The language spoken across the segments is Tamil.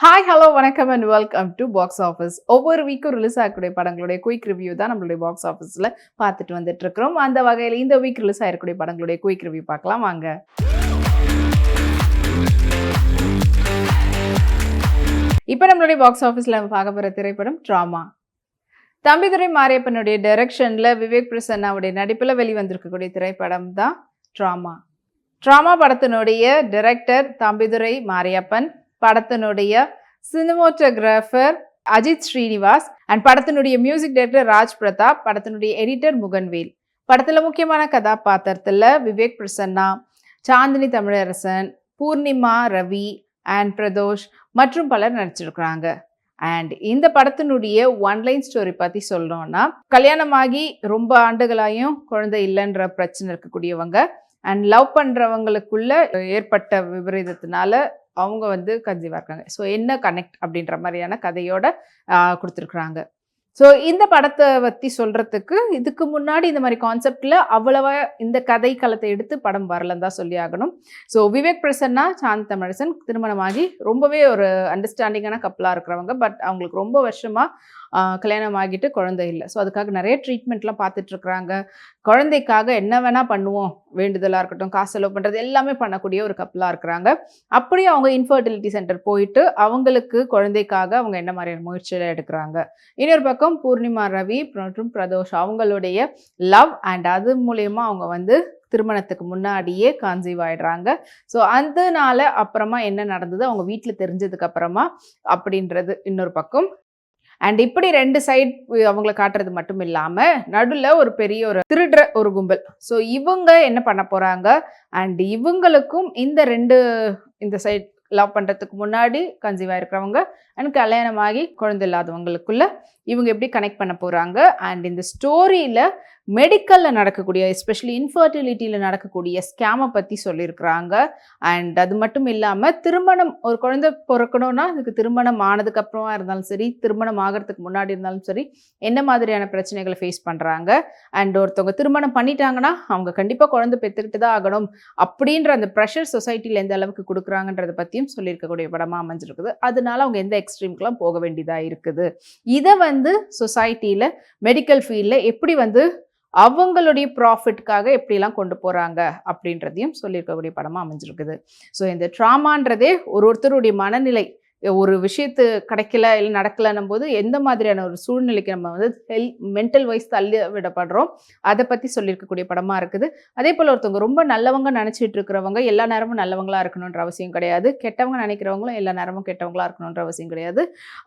ஹாய் ஹலோ வணக்கம் and welcome to box office. ஒவ்வொரு வீக்கும் ரிலீஸ் ஆகக்கூடிய படங்களுடைய குயிக் ரிவ்யூ தான் நம்மளுடைய பாக்ஸ் ஆஃபீஸில் பார்த்துட்டு வந்துட்டு இருக்கிறோம். அந்த வகையில் இந்த வீக் ரிலீஸ் ஆகக்கூடிய படங்களுடைய குயிக் ரிவ்யூ பார்க்கலாம் வாங்க. இப்போ நம்மளுடைய பாக்ஸ் ஆஃபீஸில் நம்ம பார்க்க போகிற திரைப்படம் ட்ராமா. தம்பிதுரை மாரியப்பனுடைய டைரக்ஷனில் விவேக் பிரசன்னாவுடைய நடிப்பில் வெளிவந்திருக்கக்கூடிய திரைப்படம் தான் ட்ராமா. ட்ராமா படத்தினுடைய டைரக்டர் தம்பிதுரை மாரியப்பன், படத்தினுடைய சினிமோட்டோகிராஃபர் அஜித் ஸ்ரீனிவாஸ் அண்ட் படத்தினுடைய மியூசிக் டைரக்டர் ராஜ் பிரதாப், படத்தினுடைய எடிட்டர் முகன்வேல். படத்தில் முக்கியமான கதாபாத்திரத்தில் விவேக் பிரசன்னா, சாந்தினி தமிழரசன், பூர்ணிமா ரவி அண்ட் பிரதோஷ் மற்றும் பலர் நடிச்சிருக்கிறாங்க. அண்ட் இந்த படத்தினுடைய ஒன்லைன் ஸ்டோரி பற்றி சொல்லணும்னா, கல்யாணமாகி ரொம்ப ஆண்டுகளாயும் குழந்தை இல்லைன்ற பிரச்சனை இருக்கக்கூடியவங்க அண்ட் லவ் பண்ணுறவங்களுக்குள்ள ஏற்பட்ட விபரீதத்தினால அவங்க கன்சீவாக இருக்காங்க. ஸோ என்ன கனெக்ட் அப்படின்ற மாதிரியான கதையோட கொடுத்துருக்குறாங்க. ஸோ இந்த படத்தை பற்றி சொல்கிறதுக்கு இதுக்கு முன்னாடி இந்த மாதிரி கான்செப்டில் அவ்வளவா இந்த கதை களத்தை எடுத்து படம் வரலன்னு தான் சொல்லி ஆகணும். ஸோ விவேக் பிரசன்னா, சாந்தி தமிழரசன் திருமணமாகி ரொம்பவே ஒரு அண்டர்ஸ்டாண்டிங்கான கப்பலாக இருக்கிறவங்க. பட் அவங்களுக்கு ரொம்ப வருஷமாக கல்யாணம் ஆகிட்டு குழந்தை இல்லை. ஸோ அதுக்காக நிறைய ட்ரீட்மெண்ட்லாம் பார்த்துட்ருக்குறாங்க. குழந்தைக்காக என்ன வேணால் பண்ணுவோம், வேண்டுதலாக இருக்கட்டும், காசு செலவு பண்ணுறது எல்லாமே பண்ணக்கூடிய ஒரு கப்பலாக இருக்கிறாங்க. அப்படியே அவங்க இன்ஃபர்டிலிட்டி சென்டர் போயிட்டு அவங்களுக்கு குழந்தைக்காக அவங்க என்ன மாதிரியான முயற்சியில் எடுக்கிறாங்க. இன்னொரு பக்கம் பூர்ணிமா ரவி மற்றும் பிரதோஷ் அவங்களுடைய லவ் அண்ட் அது மூலயமா அவங்க திருமணத்துக்கு முன்னாடியே கன்சீவ் ஆயிடுறாங்க. ஸோ அதனால அப்புறமா என்ன நடந்தது அவங்க வீட்டில் தெரிஞ்சதுக்கு அப்புறமா அப்படின்றது இன்னொரு பக்கம். அண்ட் இப்படி ரெண்டு சைட் அவங்கள காட்டுறது மட்டும் இல்லாமல் நடுவில் ஒரு பெரிய ஒரு திருடுற ஒரு கும்பல். ஸோ இவங்க என்ன பண்ண போகிறாங்க அண்ட் இவங்களுக்கும் இந்த சைட் லவ் பண்ணுறதுக்கு முன்னாடி கன்சீவ் ஆகிருக்கிறவங்க அண்ட் கல்யாணமாகி குழந்தை இல்லாதவங்களுக்குள்ள இவங்க எப்படி கனெக்ட் பண்ண போகிறாங்க. அண்ட் இந்த ஸ்டோரியில் மெடிக்கலில் நடக்கக்கூடிய எஸ்பெஷலி இன்ஃபர்டிலிட்டியில் நடக்கக்கூடிய ஸ்கேமை பற்றி சொல்லியிருக்கிறாங்க. அண்ட் அது மட்டும் இல்லாமல் திருமணம் ஒரு குழந்தை பிறக்கணும்னா அதுக்கு திருமணம் ஆனதுக்கப்புறமா இருந்தாலும் சரி, திருமணம் ஆகிறதுக்கு முன்னாடி இருந்தாலும் சரி, என்ன மாதிரியான பிரச்சனைகளை ஃபேஸ் பண்ணுறாங்க. அண்ட் ஒருத்தவங்க திருமணம் பண்ணிட்டாங்கன்னா அவங்க கண்டிப்பாக குழந்தை பெற்றுக்கிட்டு தான் ஆகணும் அப்படின்ற அந்த ப்ரெஷர் சொசைட்டியில் எந்த அளவுக்கு கொடுக்குறாங்கன்றதை பற்றியும் சொல்லியிருக்கக்கூடிய படமாக அமைஞ்சிருக்குது. அதனால அவங்க எந்த எக்ஸ்ட்ரீம்க்கெலாம் போக வேண்டியதாக இருக்குது. இதை சொசைட்டியில் மெடிக்கல் ஃபீல்டில் எப்படி அவங்களுடைய ப்ராஃபிட்காக எப்படிலாம் கொண்டு போகிறாங்க அப்படின்றதையும் சொல்லியிருக்கக்கூடிய படமாக அமைஞ்சிருக்குது. ஸோ இந்த ட்ராமான்றதே ஒருத்தருடைய மனநிலை, ஒரு விஷயத்து கிடைக்கல இல்லை நடக்கலன்னும் போது எந்த மாதிரியான ஒரு சூழ்நிலைக்கு நம்ம மென்டல் வைஸ் தள்ளி விடப்படுறோம் அதை பற்றி சொல்லியிருக்கக்கூடிய படமாக இருக்குது. அதே போல் ஒருத்தவங்க ரொம்ப நல்லவங்க நினச்சிட்டு இருக்கிறவங்க எல்லா நேரமும் நல்லவங்களாக இருக்கணுன்ற அவசியம் கிடையாது. கெட்டவங்க நினைக்கிறவங்களும் எல்லா நேரமும் கெட்டவங்களாக இருக்கணுன்ற அவசியம் கிடையாது.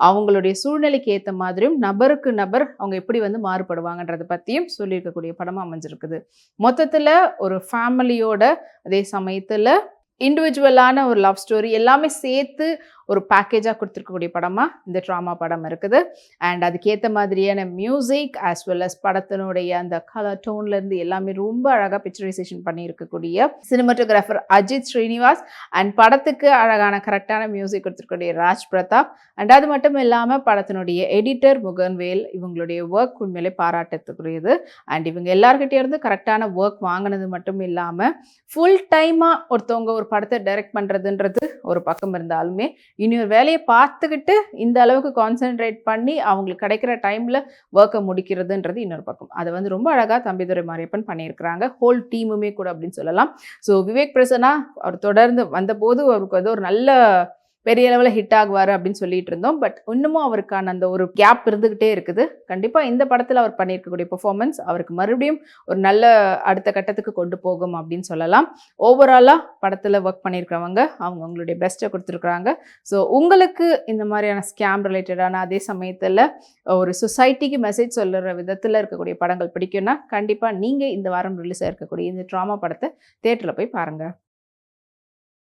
அவங்களுடைய சூழ்நிலைக்கு ஏற்ற மாதிரியும் நபருக்கு நபர் அவங்க எப்படி மாறுபடுவாங்கன்றதை பற்றியும் சொல்லியிருக்கக்கூடிய படமாக அமைஞ்சிருக்குது. மொத்தத்தில் ஒரு ஃபேமிலியோட அதே சமயத்தில் இண்டிவிஜுவலான ஒரு லவ் ஸ்டோரி எல்லாமே சேர்த்து ஒரு பேக்கேஜாக கொடுத்துருக்கக்கூடிய படமாக இந்த ட்ராமா படம் இருக்குது. அண்ட் அதுக்கேற்ற மாதிரியான மியூசிக் ஆஸ் வெல் அஸ் படத்தினுடைய அந்த கலர் டோன்லேருந்து எல்லாமே ரொம்ப அழகாக பிக்சரைசேஷன் பண்ணியிருக்கக்கூடிய சினிமாட்டோகிராஃபர் அஜித் ஸ்ரீனிவாஸ் அண்ட் படத்துக்கு அழகான கரெக்டான மியூசிக் கொடுத்துருக்கக்கூடிய ராஜ் பிரதாப் அண்ட் அது மட்டும் இல்லாமல் படத்தினுடைய எடிட்டர் முகன்வேல். இவங்களுடைய ஒர்க் உண்மையிலே பாராட்டத்துக்குரியது. அண்ட் இவங்க எல்லார்கிட்டே இருந்து கரெக்டான ஒர்க் வாங்கினது மட்டும் இல்லாமல் ஃபுல் டைமாக ஒருத்தவங்க ஒரு படத்தை டைரக்ட் பண்ணுறதுன்றது ஒரு பக்கம் இருந்தாலுமே இன்னொரு வேலையை பார்த்துக்கிட்டு இந்த அளவுக்கு கான்சென்ட்ரேட் பண்ணி அவங்களுக்கு கிடைக்கிற டைமில் ஒர்க்கை முடிக்கிறதுன்றது இன்னொரு பக்கம். அதை ரொம்ப அழகாக தம்பிதுரை மாரியப்பன் பண்ணியிருக்கிறாங்க. ஹோல் டீமுமே கூட அப்படின்னு சொல்லலாம். ஸோ விவேக் பிரசன்னா அவர் தொடர்ந்து வந்தபோது அவருக்கு ஒரு நல்ல பெரிய லெவலில் ஹிட் ஆகுவார் அப்படின்னு சொல்லிட்டு இருந்தோம். பட் இன்னமும் அவருக்கான அந்த ஒரு கேப் இருந்துக்கிட்டே இருக்குது. கண்டிப்பாக இந்த படத்தில் அவர் பண்ணியிருக்கக்கூடிய பெர்ஃபார்மன்ஸ் அவருக்கு மறுபடியும் ஒரு நல்ல அடுத்த கட்டத்துக்கு கொண்டு போகும் அப்படின்னு சொல்லலாம். ஓவராலாக படத்தில் ஒர்க் பண்ணியிருக்கிறவங்க அவங்களுடைய பெஸ்ட்டை கொடுத்துருக்குறாங்க. ஸோ உங்களுக்கு இந்த மாதிரியான ஸ்கேம் ரிலேட்டடான அதே சமயத்தில் ஒரு சொசைட்டிக்கு மெசேஜ் சொல்லுற விதத்தில் இருக்கக்கூடிய படங்கள் பிடிக்கும்னா கண்டிப்பாக நீங்கள் இந்த வாரம் ரிலீஸ் ஆகிருக்கக்கூடிய இந்த ட்ராமா படத்தை தியேட்டரில் போய் பாருங்கள்.